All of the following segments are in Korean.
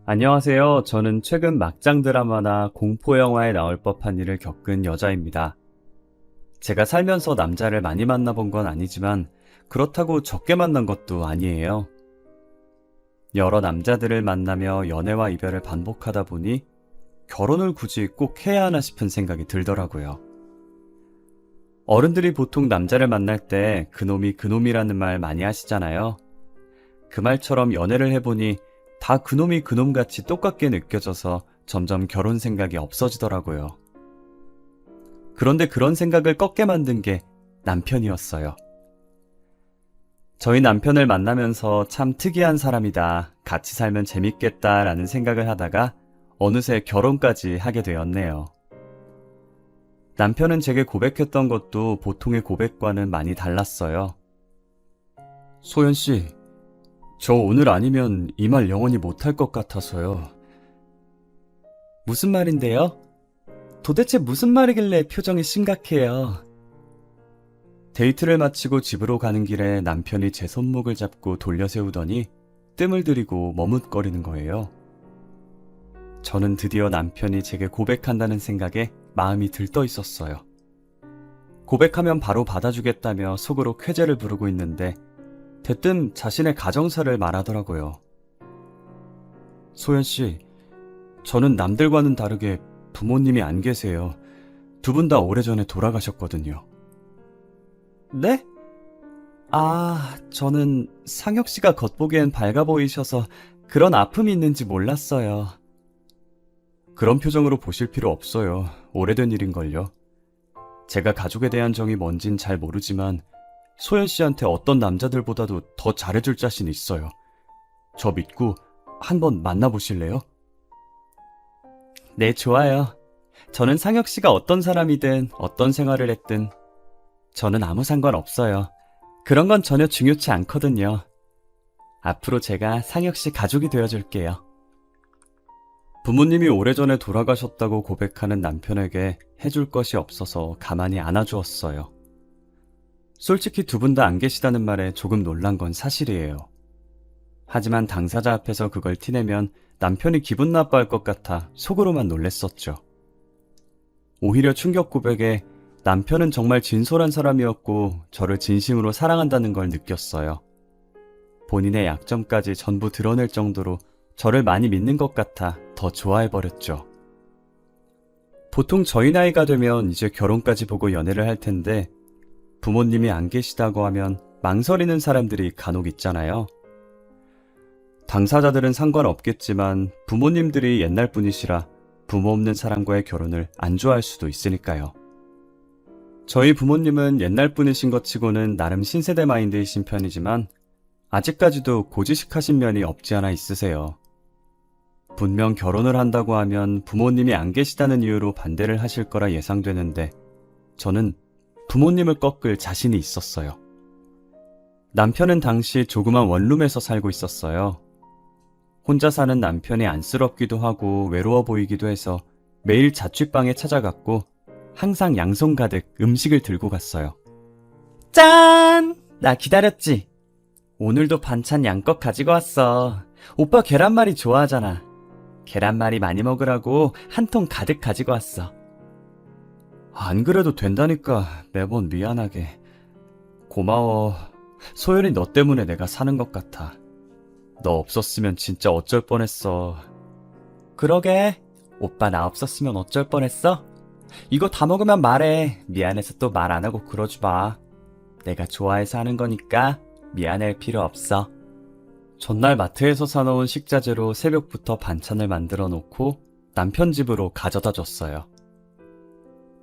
안녕하세요. 저는 최근 막장 드라마나 공포 영화에 나올 법한 일을 겪은 여자입니다. 제가 살면서 남자를 많이 만나본 건 아니지만 그렇다고 적게 만난 것도 아니에요. 여러 남자들을 만나며 연애와 이별을 반복하다 보니 결혼을 굳이 꼭 해야 하나 싶은 생각이 들더라고요. 어른들이 보통 남자를 만날 때 그놈이 그놈이라는 말 많이 하시잖아요. 그 말처럼 연애를 해보니 다 그놈이 그놈같이 똑같게 느껴져서 점점 결혼 생각이 없어지더라고요. 그런데 그런 생각을 꺾게 만든 게 남편이었어요. 저희 남편을 만나면서 참 특이한 사람이다, 같이 살면 재밌겠다라는 생각을 하다가 어느새 결혼까지 하게 되었네요. 남편은 제게 고백했던 것도 보통의 고백과는 많이 달랐어요. 소연씨, 저 오늘 아니면 이 말 영원히 못할 것 같아서요. 무슨 말인데요? 도대체 무슨 말이길래 표정이 심각해요? 데이트를 마치고 집으로 가는 길에 남편이 제 손목을 잡고 돌려 세우더니 뜸을 들이고 머뭇거리는 거예요. 저는 드디어 남편이 제게 고백한다는 생각에 마음이 들떠 있었어요. 고백하면 바로 받아주겠다며 속으로 쾌재를 부르고 있는데 대뜸 자신의 가정사를 말하더라고요. 소연씨, 저는 남들과는 다르게 부모님이 안 계세요. 두 분 다 오래전에 돌아가셨거든요. 네? 저는 상혁씨가 겉보기엔 밝아 보이셔서 그런 아픔이 있는지 몰랐어요. 그런 표정으로 보실 필요 없어요. 오래된 일인걸요. 제가 가족에 대한 정이 뭔진 잘 모르지만 소연 씨한테 어떤 남자들보다도 더 잘해줄 자신 있어요. 저 믿고 한번 만나보실래요? 네, 좋아요. 저는 상혁 씨가 어떤 사람이든 어떤 생활을 했든 저는 아무 상관 없어요. 그런 건 전혀 중요치 않거든요. 앞으로 제가 상혁 씨 가족이 되어줄게요. 부모님이 오래전에 돌아가셨다고 고백하는 남편에게 해줄 것이 없어서 가만히 안아주었어요. 솔직히 두 분 다 안 계시다는 말에 조금 놀란 건 사실이에요. 하지만 당사자 앞에서 그걸 티내면 남편이 기분 나빠할 것 같아 속으로만 놀랬었죠. 오히려 충격 고백에 남편은 정말 진솔한 사람이었고 저를 진심으로 사랑한다는 걸 느꼈어요. 본인의 약점까지 전부 드러낼 정도로 저를 많이 믿는 것 같아 더 좋아해버렸죠. 보통 저희 나이가 되면 이제 결혼까지 보고 연애를 할 텐데 부모님이 안 계시다고 하면 망설이는 사람들이 간혹 있잖아요. 당사자들은 상관없겠지만 부모님들이 옛날 분이시라 부모 없는 사람과의 결혼을 안 좋아할 수도 있으니까요. 저희 부모님은 옛날 분이신 것 치고는 나름 신세대 마인드이신 편이지만 아직까지도 고지식하신 면이 없지 않아 있으세요. 분명 결혼을 한다고 하면 부모님이 안 계시다는 이유로 반대를 하실 거라 예상되는데 저는 부모님을 꺾을 자신이 있었어요. 남편은 당시 조그만 원룸에서 살고 있었어요. 혼자 사는 남편이 안쓰럽기도 하고 외로워 보이기도 해서 매일 자취방에 찾아갔고 항상 양손 가득 음식을 들고 갔어요. 짠! 나 기다렸지? 오늘도 반찬 양껏 가지고 왔어. 오빠 계란말이 좋아하잖아. 계란말이 많이 먹으라고 한 통 가득 가지고 왔어. 안 그래도 된다니까 매번 미안하게. 고마워. 소연이 너 때문에 내가 사는 것 같아. 너 없었으면 진짜 어쩔 뻔했어. 그러게. 오빠 나 없었으면 어쩔 뻔했어? 이거 다 먹으면 말해. 미안해서 또 말 안 하고 그러지 마. 내가 좋아해서 하는 거니까 미안할 필요 없어. 전날 마트에서 사놓은 식자재로 새벽부터 반찬을 만들어 놓고 남편 집으로 가져다 줬어요.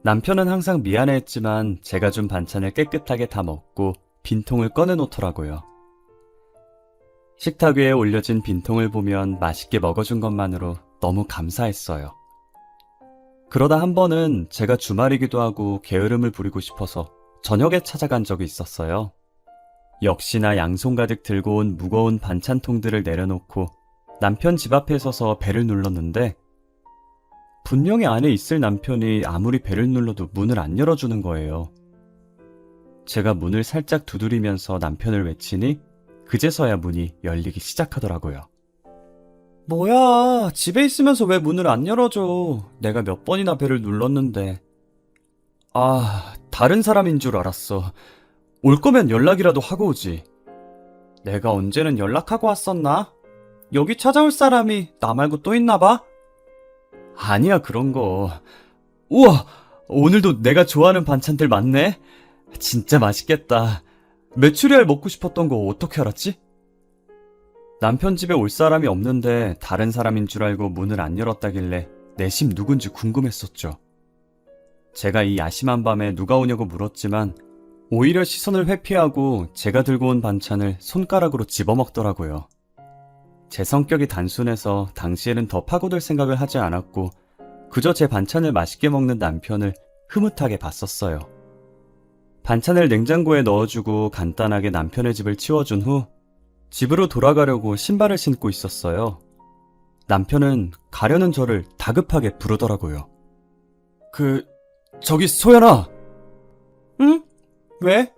남편은 항상 미안해했지만 제가 준 반찬을 깨끗하게 다 먹고 빈통을 꺼내 놓더라고요. 식탁 위에 올려진 빈통을 보면 맛있게 먹어준 것만으로 너무 감사했어요. 그러다 한 번은 제가 주말이기도 하고 게으름을 부리고 싶어서 저녁에 찾아간 적이 있었어요. 역시나 양손 가득 들고 온 무거운 반찬통들을 내려놓고 남편 집 앞에 서서 벨을 눌렀는데 분명히 안에 있을 남편이 아무리 벨을 눌러도 문을 안 열어주는 거예요. 제가 문을 살짝 두드리면서 남편을 외치니 그제서야 문이 열리기 시작하더라고요. 뭐야, 집에 있으면서 왜 문을 안 열어줘? 내가 몇 번이나 벨을 눌렀는데. 아, 다른 사람인 줄 알았어. 올 거면 연락이라도 하고 오지. 내가 언제는 연락하고 왔었나? 여기 찾아올 사람이 나 말고 또 있나 봐? 아니야, 그런 거. 우와, 오늘도 내가 좋아하는 반찬들 많네? 진짜 맛있겠다. 메추리알 먹고 싶었던 거 어떻게 알았지? 남편 집에 올 사람이 없는데 다른 사람인 줄 알고 문을 안 열었다길래 내심 누군지 궁금했었죠. 제가 이 야심한 밤에 누가 오냐고 물었지만 오히려 시선을 회피하고 제가 들고 온 반찬을 손가락으로 집어먹더라고요. 제 성격이 단순해서 당시에는 더 파고들 생각을 하지 않았고 그저 제 반찬을 맛있게 먹는 남편을 흐뭇하게 봤었어요. 반찬을 냉장고에 넣어주고 간단하게 남편의 집을 치워준 후 집으로 돌아가려고 신발을 신고 있었어요. 남편은 가려는 저를 다급하게 부르더라고요. 저기 소연아! 응? 왜?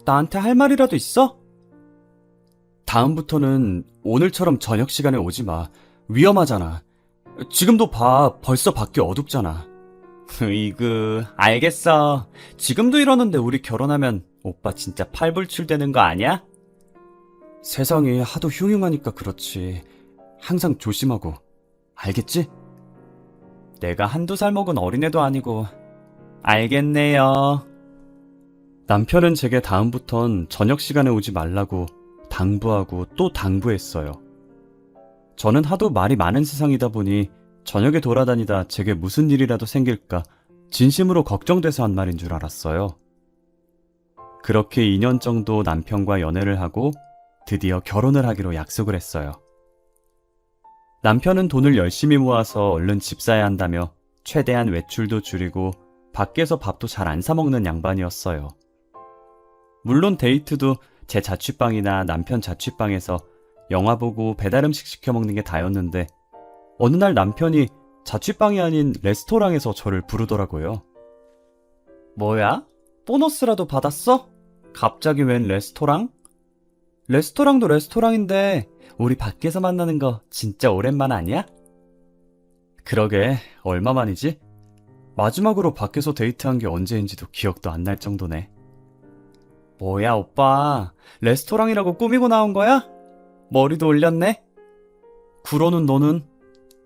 나한테 할 말이라도 있어? 다음부터는 오늘처럼 저녁 시간에 오지 마. 위험하잖아. 지금도 봐. 벌써 밖이 어둡잖아. 으이그, 알겠어. 지금도 이러는데 우리 결혼하면 오빠 진짜 팔불출되는 거 아니야? 세상이 하도 흉흉하니까 그렇지. 항상 조심하고. 알겠지? 내가 한두 살 먹은 어린애도 아니고. 알겠네요. 남편은 제게 다음부턴 저녁 시간에 오지 말라고 당부하고 또 당부했어요. 저는 하도 말이 많은 세상이다 보니 저녁에 돌아다니다 제게 무슨 일이라도 생길까 진심으로 걱정돼서 한 말인 줄 알았어요. 그렇게 2년 정도 남편과 연애를 하고 드디어 결혼을 하기로 약속을 했어요. 남편은 돈을 열심히 모아서 얼른 집 사야 한다며 최대한 외출도 줄이고 밖에서 밥도 잘 안 사 먹는 양반이었어요. 물론 데이트도 제 자취방이나 남편 자취방에서 영화 보고 배달 음식 시켜 먹는 게 다였는데 어느 날 남편이 자취방이 아닌 레스토랑에서 저를 부르더라고요. 뭐야? 보너스라도 받았어? 갑자기 웬 레스토랑? 레스토랑도 레스토랑인데 우리 밖에서 만나는 거 진짜 오랜만 아니야? 그러게, 얼마만이지? 마지막으로 밖에서 데이트한 게 언제인지도 기억도 안 날 정도네. 뭐야 오빠, 레스토랑이라고 꾸미고 나온 거야? 머리도 올렸네? 그러는 너는?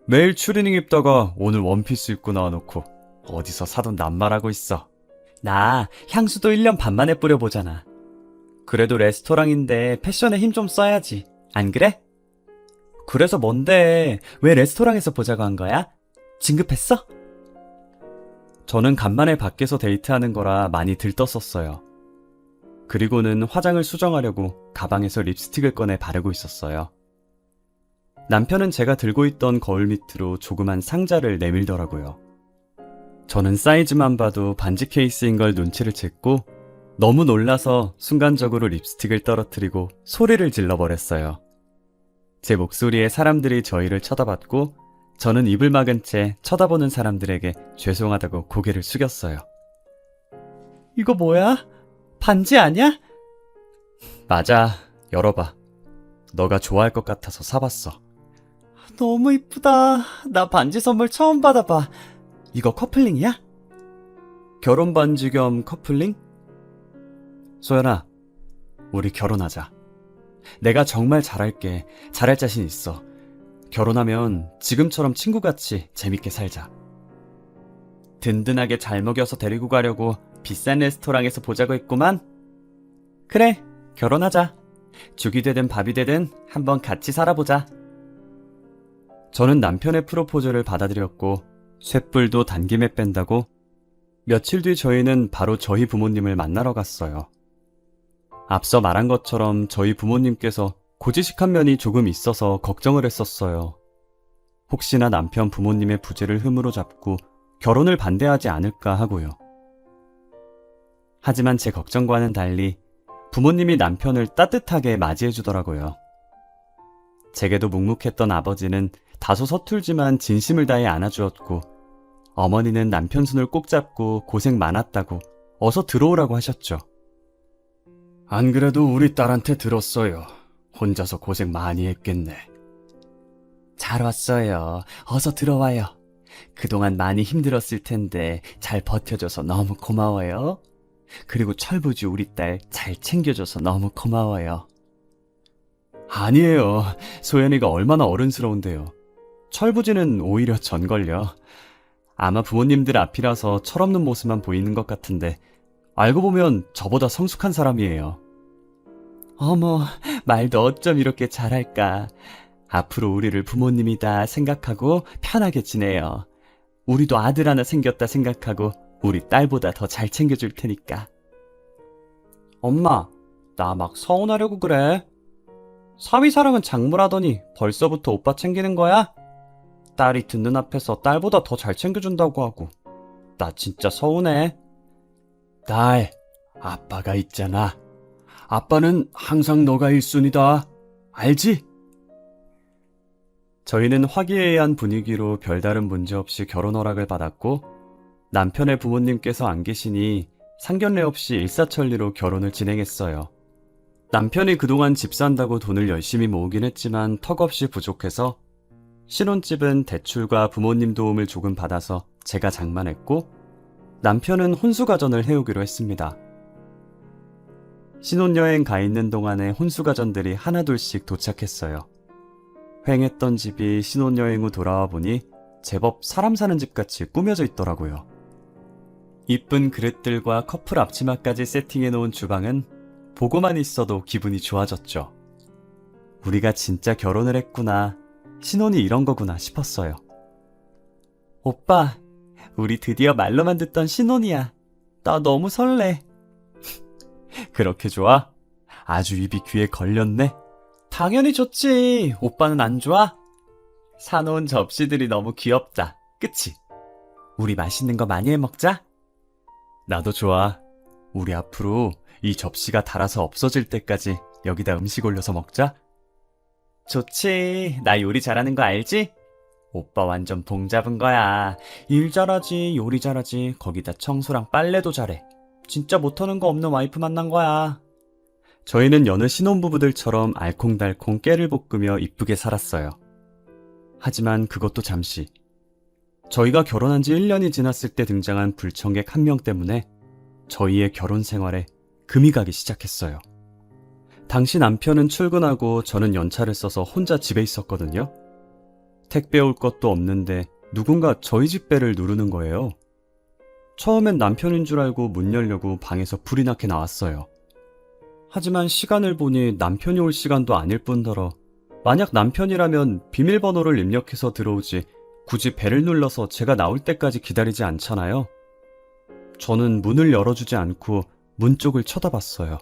매일 추리닝 입다가 오늘 원피스 입고 나와놓고 어디서 사돈 낱말하고 있어. 나 향수도 1년 반 만에 뿌려보잖아. 그래도 레스토랑인데 패션에 힘 좀 써야지. 안 그래? 그래서 뭔데 왜 레스토랑에서 보자고 한 거야? 진급했어? 저는 간만에 밖에서 데이트하는 거라 많이 들떴었어요. 그리고는 화장을 수정하려고 가방에서 립스틱을 꺼내 바르고 있었어요. 남편은 제가 들고 있던 거울 밑으로 조그만 상자를 내밀더라고요. 저는 사이즈만 봐도 반지 케이스인 걸 눈치를 챘고 너무 놀라서 순간적으로 립스틱을 떨어뜨리고 소리를 질러버렸어요. 제 목소리에 사람들이 저희를 쳐다봤고 저는 입을 막은 채 쳐다보는 사람들에게 죄송하다고 고개를 숙였어요. 이거 뭐야? 반지 아니야? 맞아, 열어봐. 너가 좋아할 것 같아서 사봤어. 너무 이쁘다. 나 반지 선물 처음 받아봐. 이거 커플링이야? 결혼 반지 겸 커플링? 소연아, 우리 결혼하자. 내가 정말 잘할게. 잘할 자신 있어. 결혼하면 지금처럼 친구같이 재밌게 살자. 든든하게 잘 먹여서 데리고 가려고 비싼 레스토랑에서 보자고 했구만. 그래, 결혼하자. 죽이 되든 밥이 되든 한번 같이 살아보자. 저는 남편의 프로포즈를 받아들였고 쇳불도 단김에 뺀다고 며칠 뒤 저희는 바로 저희 부모님을 만나러 갔어요. 앞서 말한 것처럼 저희 부모님께서 고지식한 면이 조금 있어서 걱정을 했었어요. 혹시나 남편 부모님의 부재를 흠으로 잡고 결혼을 반대하지 않을까 하고요. 하지만 제 걱정과는 달리 부모님이 남편을 따뜻하게 맞이해 주더라고요. 제게도 묵묵했던 아버지는 다소 서툴지만 진심을 다해 안아주었고 어머니는 남편 손을 꼭 잡고 고생 많았다고 어서 들어오라고 하셨죠. 안 그래도 우리 딸한테 들었어요. 혼자서 고생 많이 했겠네. 잘 왔어요. 어서 들어와요. 그동안 많이 힘들었을 텐데 잘 버텨줘서 너무 고마워요. 그리고 철부지 우리 딸 잘 챙겨줘서 너무 고마워요. 아니에요. 소연이가 얼마나 어른스러운데요. 철부지는 오히려 전걸요. 아마 부모님들 앞이라서 철없는 모습만 보이는 것 같은데 알고 보면 저보다 성숙한 사람이에요. 어머, 말도 어쩜 이렇게 잘할까. 앞으로 우리를 부모님이다 생각하고 편하게 지내요. 우리도 아들 하나 생겼다 생각하고 우리 딸보다 더 잘 챙겨줄 테니까. 엄마, 나 막 서운하려고 그래. 사위사랑은 작물하더니 벌써부터 오빠 챙기는 거야? 딸이 듣는 앞에서 딸보다 더 잘 챙겨준다고 하고. 나 진짜 서운해. 딸, 아빠가 있잖아. 아빠는 항상 너가 1순위다. 알지? 저희는 화기애애한 분위기로 별다른 문제 없이 결혼 허락을 받았고 남편의 부모님께서 안 계시니 상견례 없이 일사천리로 결혼을 진행했어요. 남편이 그동안 집 산다고 돈을 열심히 모으긴 했지만 턱없이 부족해서 신혼집은 대출과 부모님 도움을 조금 받아서 제가 장만했고 남편은 혼수가전을 해오기로 했습니다. 신혼여행 가 있는 동안에 혼수가전들이 하나둘씩 도착했어요. 휑했던 집이 신혼여행 후 돌아와 보니 제법 사람 사는 집같이 꾸며져 있더라고요. 이쁜 그릇들과 커플 앞치마까지 세팅해 놓은 주방은 보고만 있어도 기분이 좋아졌죠. 우리가 진짜 결혼을 했구나, 신혼이 이런 거구나 싶었어요. 오빠, 우리 드디어 말로만 듣던 신혼이야. 나 너무 설레. 그렇게 좋아? 아주 입이 귀에 걸렸네. 당연히 좋지. 오빠는 안 좋아? 사놓은 접시들이 너무 귀엽다. 그치? 우리 맛있는 거 많이 해 먹자. 나도 좋아. 우리 앞으로 이 접시가 닳아서 없어질 때까지 여기다 음식 올려서 먹자. 좋지. 나 요리 잘하는 거 알지? 오빠 완전 봉 잡은 거야. 일 잘하지, 요리 잘하지, 거기다 청소랑 빨래도 잘해. 진짜 못하는 거 없는 와이프 만난 거야. 저희는 여느 신혼부부들처럼 알콩달콩 깨를 볶으며 이쁘게 살았어요. 하지만 그것도 잠시. 저희가 결혼한 지 1년이 지났을 때 등장한 불청객 한 명 때문에 저희의 결혼 생활에 금이 가기 시작했어요. 당시 남편은 출근하고 저는 연차를 써서 혼자 집에 있었거든요. 택배 올 것도 없는데 누군가 저희 집 배를 누르는 거예요. 처음엔 남편인 줄 알고 문 열려고 방에서 불이 나게 나왔어요. 하지만 시간을 보니 남편이 올 시간도 아닐 뿐더러 만약 남편이라면 비밀번호를 입력해서 들어오지 굳이 배를 눌러서 제가 나올 때까지 기다리지 않잖아요. 저는 문을 열어주지 않고 문 쪽을 쳐다봤어요.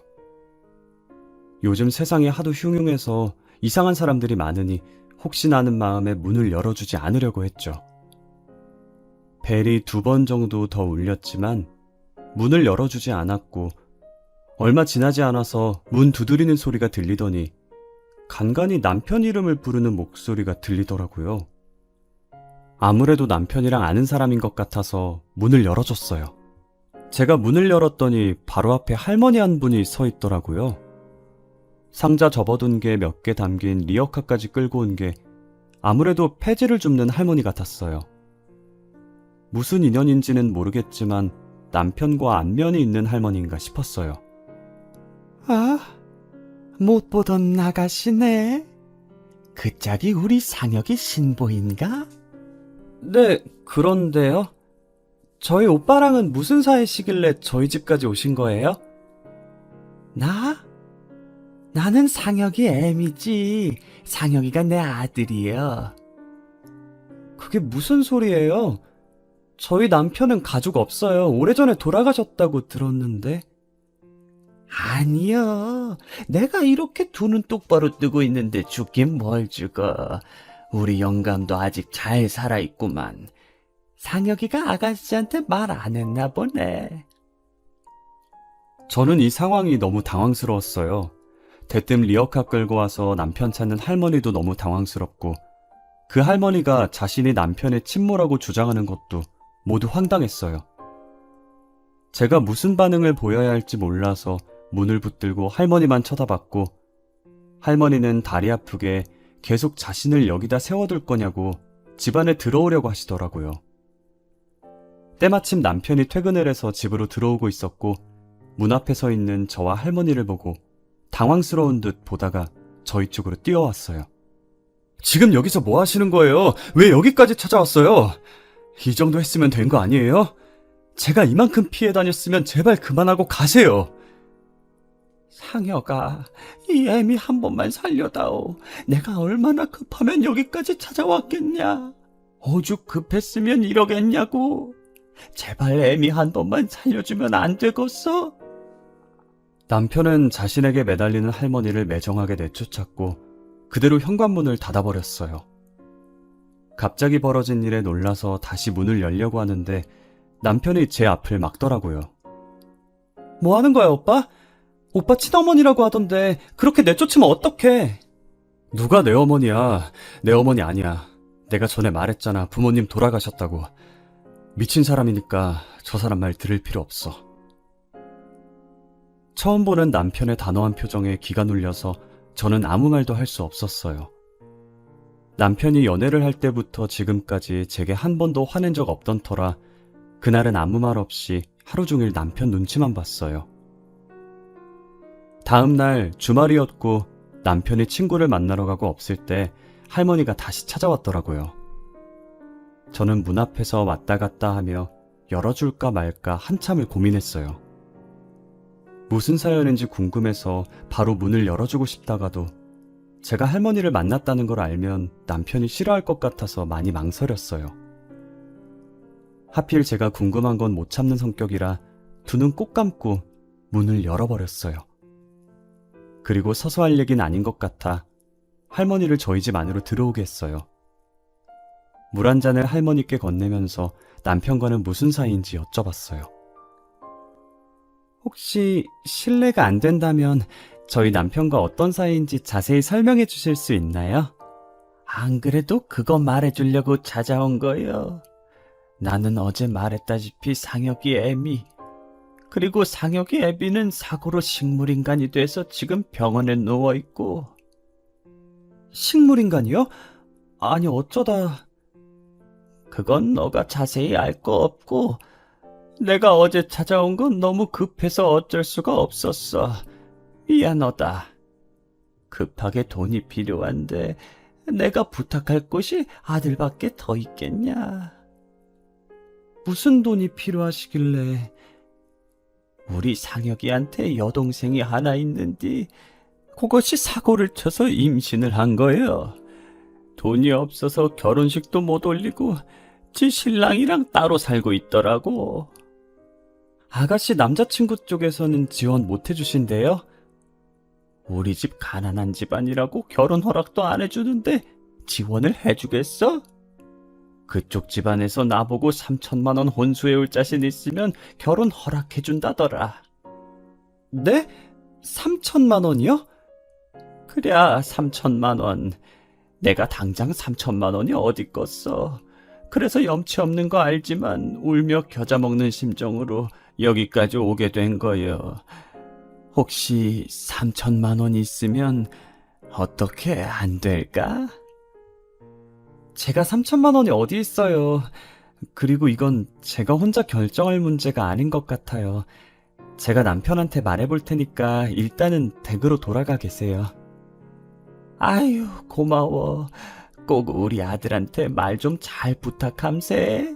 요즘 세상이 하도 흉흉해서 이상한 사람들이 많으니 혹시나 하는 마음에 문을 열어주지 않으려고 했죠. 벨이 2번 정도 더 울렸지만 문을 열어주지 않았고 얼마 지나지 않아서 문 두드리는 소리가 들리더니 간간히 남편 이름을 부르는 목소리가 들리더라고요. 아무래도 남편이랑 아는 사람인 것 같아서 문을 열어줬어요. 제가 문을 열었더니 바로 앞에 할머니 한 분이 서 있더라고요. 상자 접어둔 게 몇 개 담긴 리어카까지 끌고 온 게 아무래도 폐지를 줍는 할머니 같았어요. 무슨 인연인지는 모르겠지만 남편과 안면이 있는 할머니인가 싶었어요. 아, 못 보던 아가씨네. 그 짝이 우리 상혁이 신보인가? 네, 그런데요. 저희 오빠랑은 무슨 사이시길래 저희 집까지 오신 거예요? 나는 상혁이 애미지. 상혁이가 내 아들이에요. 그게 무슨 소리예요? 저희 남편은 가족 없어요. 오래전에 돌아가셨다고 들었는데. 아니요. 내가 이렇게 두 눈 똑바로 뜨고 있는데 죽긴 뭘 죽어. 우리 영감도 아직 잘 살아있구만. 상혁이가 아가씨한테 말 안 했나 보네. 저는 이 상황이 너무 당황스러웠어요. 대뜸 리어카 끌고 와서 남편 찾는 할머니도 너무 당황스럽고 그 할머니가 자신이 남편의 친모라고 주장하는 것도 모두 황당했어요. 제가 무슨 반응을 보여야 할지 몰라서 문을 붙들고 할머니만 쳐다봤고 할머니는 다리 아프게 계속 자신을 여기다 세워둘 거냐고 집안에 들어오려고 하시더라고요. 때마침 남편이 퇴근을 해서 집으로 들어오고 있었고 문 앞에 서 있는 저와 할머니를 보고 당황스러운 듯 보다가 저희 쪽으로 뛰어왔어요. 지금 여기서 뭐 하시는 거예요? 왜 여기까지 찾아왔어요? 이 정도 했으면 된 거 아니에요? 제가 이만큼 피해 다녔으면 제발 그만하고 가세요. 상혁아, 이 애미 한 번만 살려다오. 내가 얼마나 급하면 여기까지 찾아왔겠냐. 오죽 급했으면 이러겠냐고. 제발 애미 한 번만 살려주면 안 되겠어? 남편은 자신에게 매달리는 할머니를 매정하게 내쫓았고 그대로 현관문을 닫아버렸어요. 갑자기 벌어진 일에 놀라서 다시 문을 열려고 하는데 남편이 제 앞을 막더라고요. 뭐 하는 거야, 오빠? 오빠 친어머니라고 하던데 그렇게 내쫓으면 어떡해? 누가 내 어머니야? 내 어머니 아니야. 내가 전에 말했잖아. 부모님 돌아가셨다고. 미친 사람이니까 저 사람 말 들을 필요 없어. 처음 보는 남편의 단호한 표정에 기가 눌려서 저는 아무 말도 할 수 없었어요. 남편이 연애를 할 때부터 지금까지 제게 한 번도 화낸 적 없던 터라 그날은 아무 말 없이 하루 종일 남편 눈치만 봤어요. 다음 날 주말이었고 남편이 친구를 만나러 가고 없을 때 할머니가 다시 찾아왔더라고요. 저는 문 앞에서 왔다 갔다 하며 열어줄까 말까 한참을 고민했어요. 무슨 사연인지 궁금해서 바로 문을 열어주고 싶다가도 제가 할머니를 만났다는 걸 알면 남편이 싫어할 것 같아서 많이 망설였어요. 하필 제가 궁금한 건 못 참는 성격이라 두 눈 꼭 감고 문을 열어버렸어요. 그리고 서서 할 얘기는 아닌 것 같아 할머니를 저희 집 안으로 들어오게 했어요. 물 한 잔을 할머니께 건네면서 남편과는 무슨 사이인지 여쭤봤어요. 혹시 실례가 안 된다면 저희 남편과 어떤 사이인지 자세히 설명해 주실 수 있나요? 안 그래도 그거 말해주려고 찾아온 거요. 나는 어제 말했다시피 상혁이 애미, 그리고 상혁이 애비는 사고로 식물인간이 돼서 지금 병원에 누워있고. 식물인간이요? 아니 어쩌다. 그건 너가 자세히 알 거 없고 내가 어제 찾아온 건 너무 급해서 어쩔 수가 없었어. 미안하다. 급하게 돈이 필요한데 내가 부탁할 곳이 아들밖에 더 있겠냐. 무슨 돈이 필요하시길래. 우리 상혁이한테 여동생이 하나 있는데 그것이 사고를 쳐서 임신을 한 거예요. 돈이 없어서 결혼식도 못 올리고 지 신랑이랑 따로 살고 있더라고. 아가씨 남자친구 쪽에서는 지원 못 해주신대요? 우리 집 가난한 집안이라고 결혼 허락도 안 해주는데 지원을 해주겠어? 그쪽 집안에서 나보고 3천만 원 혼수해올 자신 있으면 결혼 허락해준다더라. 네? 3천만 원이요? 그래, 3천만 원. 내가 당장 3천만 원이 어딨겠어. 그래서 염치 없는 거 알지만 울며 겨자 먹는 심정으로 여기까지 오게 된 거요. 혹시 3천만 원 있으면 어떻게 안 될까? 제가 3천만 원이 어디 있어요. 그리고 이건 제가 혼자 결정할 문제가 아닌 것 같아요. 제가 남편한테 말해볼 테니까 일단은 댁으로 돌아가 계세요. 아유, 고마워. 꼭 우리 아들한테 말 좀 잘 부탁함세.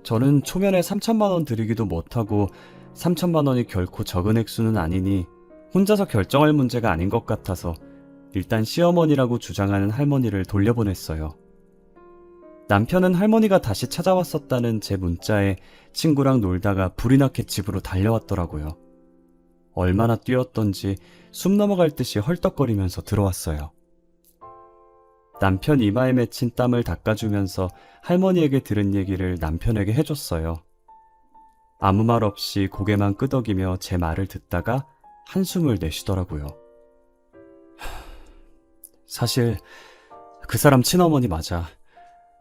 저는 초면에 3천만 원 드리기도 못하고 3천만 원이 결코 적은 액수는 아니니 혼자서 결정할 문제가 아닌 것 같아서 일단 시어머니라고 주장하는 할머니를 돌려보냈어요. 남편은 할머니가 다시 찾아왔었다는 제 문자에 친구랑 놀다가 불이 나게 집으로 달려왔더라고요. 얼마나 뛰었던지 숨 넘어갈 듯이 헐떡거리면서 들어왔어요. 남편 이마에 맺힌 땀을 닦아주면서 할머니에게 들은 얘기를 남편에게 해줬어요. 아무 말 없이 고개만 끄덕이며 제 말을 듣다가 한숨을 내쉬더라고요. 사실 그 사람 친어머니 맞아.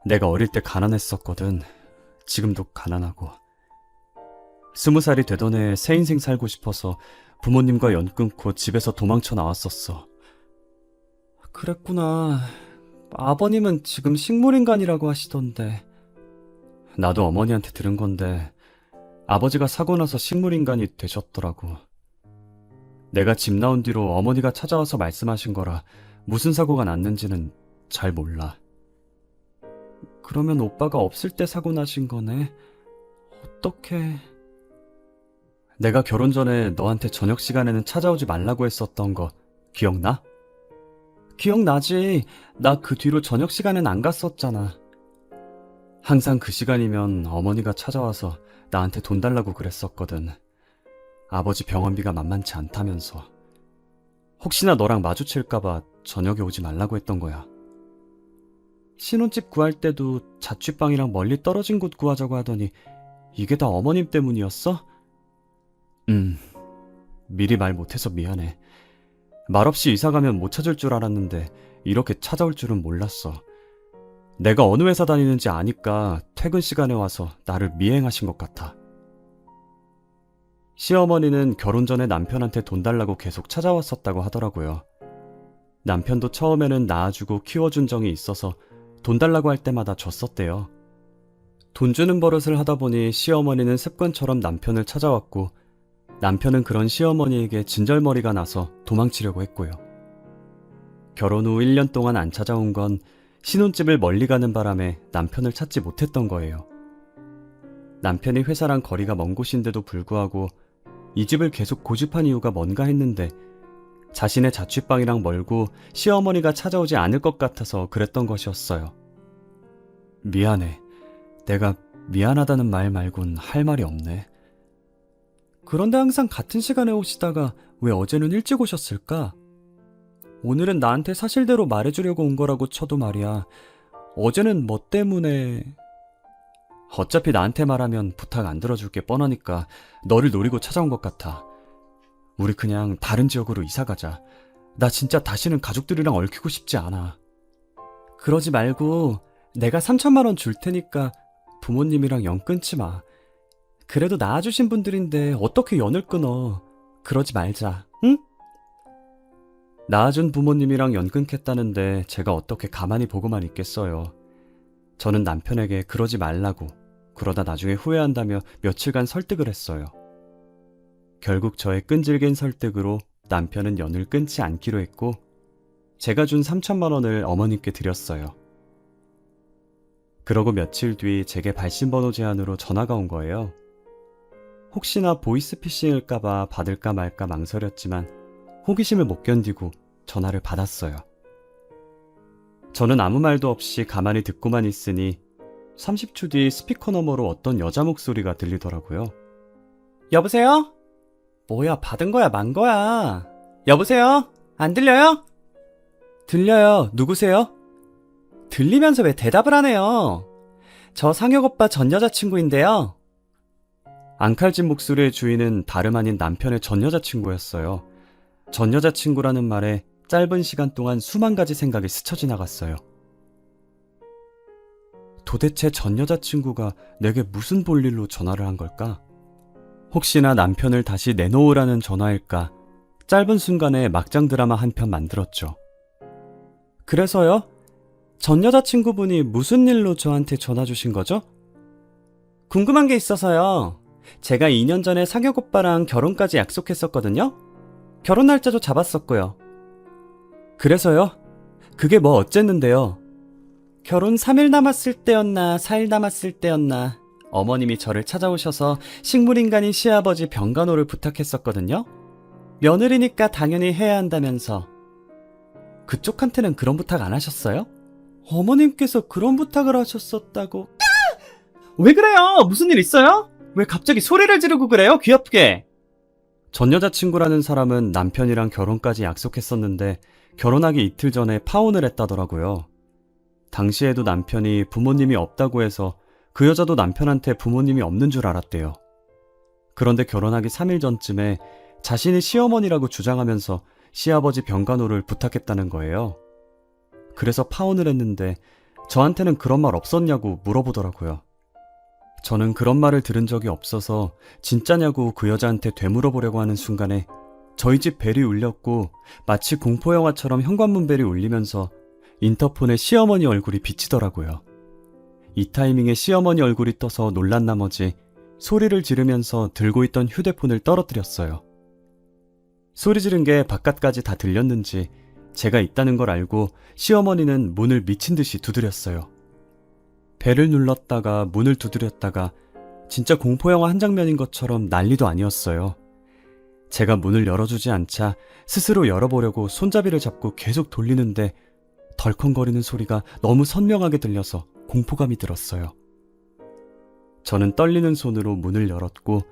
내가 어릴 때 가난했었거든. 지금도 가난하고. 20살이 되던 해에 새 인생 살고 싶어서 부모님과 연 끊고 집에서 도망쳐 나왔었어. 그랬구나. 아버님은 지금 식물인간이라고 하시던데. 나도 어머니한테 들은 건데 아버지가 사고 나서 식물인간이 되셨더라고. 내가 집 나온 뒤로 어머니가 찾아와서 말씀하신 거라 무슨 사고가 났는지는 잘 몰라. 그러면 오빠가 없을 때 사고 나신 거네. 어떡해. 내가 결혼 전에 너한테 저녁 시간에는 찾아오지 말라고 했었던 거 기억나? 기억나지. 나 그 뒤로 저녁 시간엔 안 갔었잖아. 항상 그 시간이면 어머니가 찾아와서 나한테 돈 달라고 그랬었거든. 아버지 병원비가 만만치 않다면서. 혹시나 너랑 마주칠까봐 저녁에 오지 말라고 했던 거야. 신혼집 구할 때도 자취방이랑 멀리 떨어진 곳 구하자고 하더니 이게 다 어머님 때문이었어? 미리 말 못해서 미안해. 말없이 이사가면 못 찾을 줄 알았는데 이렇게 찾아올 줄은 몰랐어. 내가 어느 회사 다니는지 아니까 퇴근 시간에 와서 나를 미행하신 것 같아. 시어머니는 결혼 전에 남편한테 돈 달라고 계속 찾아왔었다고 하더라고요. 남편도 처음에는 낳아주고 키워준 정이 있어서 돈 달라고 할 때마다 줬었대요. 돈 주는 버릇을 하다 보니 시어머니는 습관처럼 남편을 찾아왔고 남편은 그런 시어머니에게 진절머리가 나서 도망치려고 했고요. 결혼 후 1년 동안 안 찾아온 건 신혼집을 멀리 가는 바람에 남편을 찾지 못했던 거예요. 남편이 회사랑 거리가 먼 곳인데도 불구하고 이 집을 계속 고집한 이유가 뭔가 했는데 자신의 자취방이랑 멀고 시어머니가 찾아오지 않을 것 같아서 그랬던 것이었어요. 미안해. 내가 미안하다는 말 말곤 할 말이 없네. 그런데 항상 같은 시간에 오시다가 왜 어제는 일찍 오셨을까? 오늘은 나한테 사실대로 말해주려고 온 거라고 쳐도 말이야. 어제는 뭐 때문에... 어차피 나한테 말하면 부탁 안 들어줄 게 뻔하니까 너를 노리고 찾아온 것 같아. 우리 그냥 다른 지역으로 이사 가자. 나 진짜 다시는 가족들이랑 얽히고 싶지 않아. 그러지 말고 내가 3천만 원 줄 테니까 부모님이랑 연 끊지 마. 그래도 낳아주신 분들인데 어떻게 연을 끊어. 그러지 말자, 응? 낳아준 부모님이랑 연 끊겠다는데 제가 어떻게 가만히 보고만 있겠어요. 저는 남편에게 그러지 말라고, 그러다 나중에 후회한다며 며칠간 설득을 했어요. 결국 저의 끈질긴 설득으로 남편은 연을 끊지 않기로 했고 제가 준 3천만 원을 어머님께 드렸어요. 그러고 며칠 뒤 제게 발신번호 제안으로 전화가 온 거예요. 혹시나 보이스피싱일까봐 받을까 말까 망설였지만 호기심을 못 견디고 전화를 받았어요. 저는 아무 말도 없이 가만히 듣고만 있으니 30초 뒤 스피커 너머로 어떤 여자 목소리가 들리더라고요. 여보세요? 뭐야, 받은 거야, 만 거야? 여보세요? 안 들려요? 들려요. 누구세요? 들리면서 왜 대답을 안 해요? 저 상혁 오빠 전 여자친구인데요. 앙칼진 목소리의 주인은 다름 아닌 남편의 전 여자친구였어요. 전 여자친구라는 말에 짧은 시간 동안 수만 가지 생각이 스쳐 지나갔어요. 도대체 전 여자친구가 내게 무슨 볼일로 전화를 한 걸까? 혹시나 남편을 다시 내놓으라는 전화일까? 짧은 순간에 막장 드라마 한 편 만들었죠. 그래서요? 전 여자친구분이 무슨 일로 저한테 전화 주신 거죠? 궁금한 게 있어서요. 제가 2년 전에 상혁 오빠랑 결혼까지 약속했었거든요. 결혼 날짜도 잡았었고요. 그래서요? 그게 뭐 어쨌는데요? 결혼 3일 남았을 때였나 4일 남았을 때였나 어머님이 저를 찾아오셔서 식물인간인 시아버지 병간호를 부탁했었거든요. 며느리니까 당연히 해야 한다면서. 그쪽한테는 그런 부탁 안 하셨어요? 어머님께서 그런 부탁을 하셨었다고. 왜 그래요? 무슨 일 있어요? 왜 갑자기 소리를 지르고 그래요? 귀 아프게. 전 여자친구라는 사람은 남편이랑 결혼까지 약속했었는데 결혼하기 이틀 전에 파혼을 했다더라고요. 당시에도 남편이 부모님이 없다고 해서 그 여자도 남편한테 부모님이 없는 줄 알았대요. 그런데 결혼하기 3일 전쯤에 자신이 시어머니라고 주장하면서 시아버지 병간호를 부탁했다는 거예요. 그래서 파혼을 했는데 저한테는 그런 말 없었냐고 물어보더라고요. 저는 그런 말을 들은 적이 없어서 진짜냐고 그 여자한테 되물어보려고 하는 순간에 저희 집 벨이 울렸고 마치 공포영화처럼 현관문 벨이 울리면서 인터폰에 시어머니 얼굴이 비치더라고요. 이 타이밍에 시어머니 얼굴이 떠서 놀란 나머지 소리를 지르면서 들고 있던 휴대폰을 떨어뜨렸어요. 소리 지른 게 바깥까지 다 들렸는지 제가 있다는 걸 알고 시어머니는 문을 미친 듯이 두드렸어요. 벨을 눌렀다가 문을 두드렸다가 진짜 공포영화 한 장면인 것처럼 난리도 아니었어요. 제가 문을 열어주지 않자 스스로 열어보려고 손잡이를 잡고 계속 돌리는데 덜컹거리는 소리가 너무 선명하게 들려서 공포감이 들었어요. 저는 떨리는 손으로 문을 열었고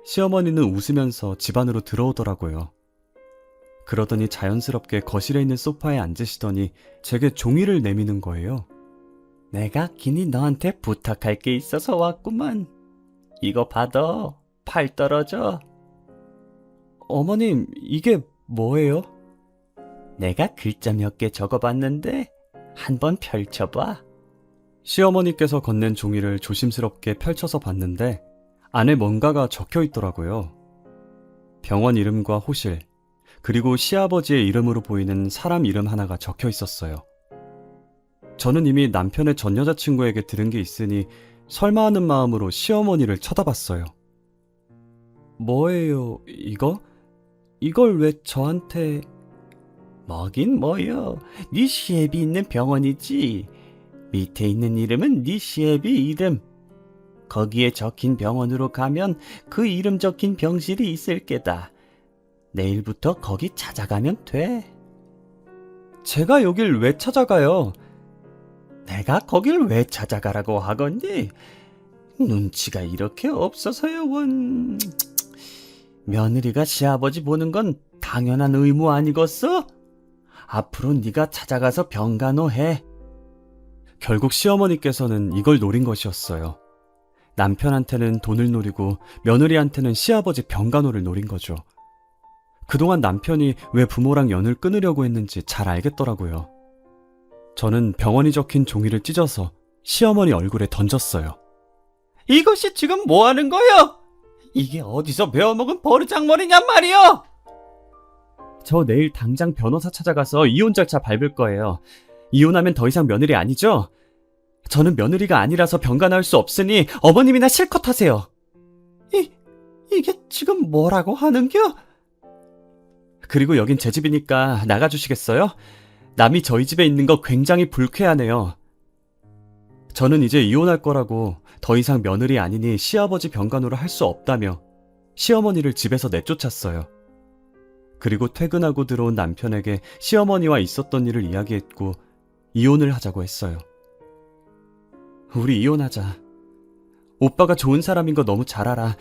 시어머니는 웃으면서 집 안으로 들어오더라고요. 그러더니 자연스럽게 거실에 있는 소파에 앉으시더니 제게 종이를 내미는 거예요. 내가 긴히 너한테 부탁할 게 있어서 왔구만. 이거 받아. 팔 떨어져. 어머님, 이게 뭐예요? 내가 글자 몇 개 적어봤는데 한번 펼쳐봐. 시어머니께서 건넨 종이를 조심스럽게 펼쳐서 봤는데 안에 뭔가가 적혀 있더라고요. 병원 이름과 호실, 그리고 시아버지의 이름으로 보이는 사람 이름 하나가 적혀 있었어요. 저는 이미 남편의 전 여자친구에게 들은 게 있으니 설마 하는 마음으로 시어머니를 쳐다봤어요. 뭐예요, 이거? 이걸 왜 저한테... 뭐긴 뭐요. 네 시애비 있는 병원이지. 밑에 있는 이름은 네 시애비 이름. 거기에 적힌 병원으로 가면 그 이름 적힌 병실이 있을 게다. 내일부터 거기 찾아가면 돼. 제가 여길 왜 찾아가요? 내가 거길 왜 찾아가라고 하건니? 눈치가 이렇게 없어서요, 원. 며느리가 시아버지 보는 건 당연한 의무 아니겠어? 앞으로 네가 찾아가서 병간호 해. 결국 시어머니께서는 이걸 노린 것이었어요. 남편한테는 돈을 노리고 며느리한테는 시아버지 병간호를 노린 거죠. 그동안 남편이 왜 부모랑 연을 끊으려고 했는지 잘 알겠더라고요. 저는 병원이 적힌 종이를 찢어서 시어머니 얼굴에 던졌어요. 이것이 지금 뭐 하는 거요? 이게 어디서 배워먹은 버르장머리냔 말이요? 저 내일 당장 변호사 찾아가서 이혼 절차 밟을 거예요. 이혼하면 더 이상 며느리 아니죠? 저는 며느리가 아니라서 병간호할 수 없으니 어머님이나 실컷 하세요. 이게 지금 뭐라고 하는겨? 그리고 여긴 제 집이니까 나가주시겠어요? 남이 저희 집에 있는 거 굉장히 불쾌하네요. 저는 이제 이혼할 거라고 더 이상 며느리 아니니 시아버지 병간호를 할 수 없다며 시어머니를 집에서 내쫓았어요. 그리고 퇴근하고 들어온 남편에게 시어머니와 있었던 일을 이야기했고 이혼을 하자고 했어요. 우리 이혼하자. 오빠가 좋은 사람인 거 너무 잘 알아.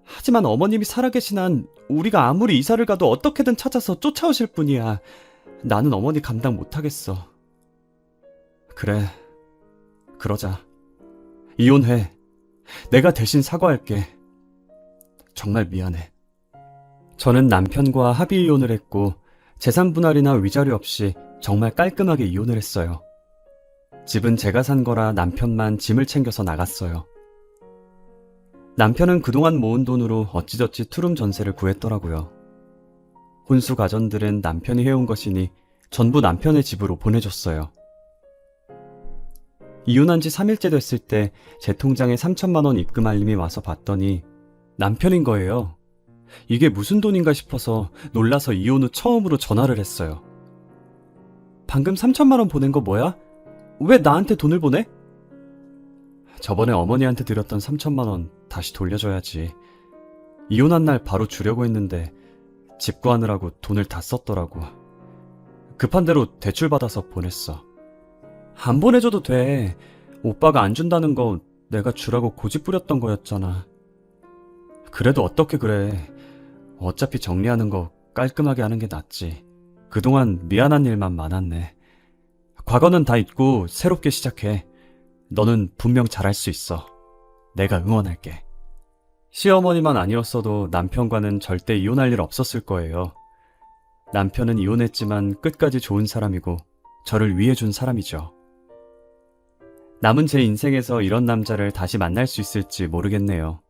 하지만 어머님이 살아계신 한 우리가 아무리 이사를 가도 어떻게든 찾아서 쫓아오실 뿐이야. 나는 어머니 감당 못하겠어. 그래, 그러자. 이혼해. 내가 대신 사과할게. 정말 미안해. 저는 남편과 합의 이혼을 했고 재산 분할이나 위자료 없이 정말 깔끔하게 이혼을 했어요. 집은 제가 산 거라 남편만 짐을 챙겨서 나갔어요. 남편은 그동안 모은 돈으로 어찌저찌 투룸 전세를 구했더라고요. 혼수 가전들은 남편이 해온 것이니 전부 남편의 집으로 보내줬어요. 이혼한 지 3일째 됐을 때 제 통장에 3천만 원 입금 알림이 와서 봤더니 남편인 거예요. 이게 무슨 돈인가 싶어서 놀라서 이혼 후 처음으로 전화를 했어요. 방금 3천만 원 보낸 거 뭐야? 왜 나한테 돈을 보내? 저번에 어머니한테 드렸던 3천만 원 다시 돌려줘야지. 이혼한 날 바로 주려고 했는데 집 구하느라고 돈을 다 썼더라고. 급한 대로 대출 받아서 보냈어. 안 보내줘도 돼. 오빠가 안 준다는 거 내가 주라고 고집 부렸던 거였잖아. 그래도 어떻게 그래. 어차피 정리하는 거 깔끔하게 하는 게 낫지. 그동안 미안한 일만 많았네. 과거는 다 잊고 새롭게 시작해. 너는 분명 잘할 수 있어. 내가 응원할게. 시어머니만 아니었어도 남편과는 절대 이혼할 일 없었을 거예요. 남편은 이혼했지만 끝까지 좋은 사람이고 저를 위해준 사람이죠. 남은 제 인생에서 이런 남자를 다시 만날 수 있을지 모르겠네요.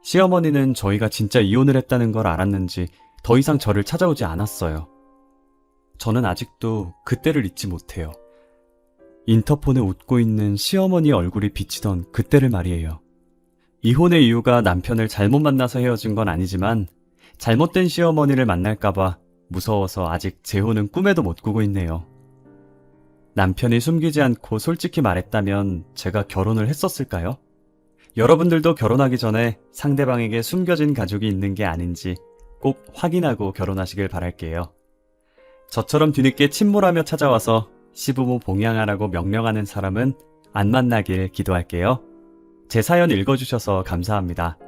시어머니는 저희가 진짜 이혼을 했다는 걸 알았는지 더 이상 저를 찾아오지 않았어요. 저는 아직도 그때를 잊지 못해요. 인터폰에 웃고 있는 시어머니의 얼굴이 비치던 그때를 말이에요. 이혼의 이유가 남편을 잘못 만나서 헤어진 건 아니지만 잘못된 시어머니를 만날까봐 무서워서 아직 재혼은 꿈에도 못 꾸고 있네요. 남편이 숨기지 않고 솔직히 말했다면 제가 결혼을 했었을까요? 여러분들도 결혼하기 전에 상대방에게 숨겨진 가족이 있는 게 아닌지 꼭 확인하고 결혼하시길 바랄게요. 저처럼 뒤늦게 침몰하며 찾아와서 시부모 봉양하라고 명령하는 사람은 안 만나길 기도할게요. 제 사연 읽어주셔서 감사합니다.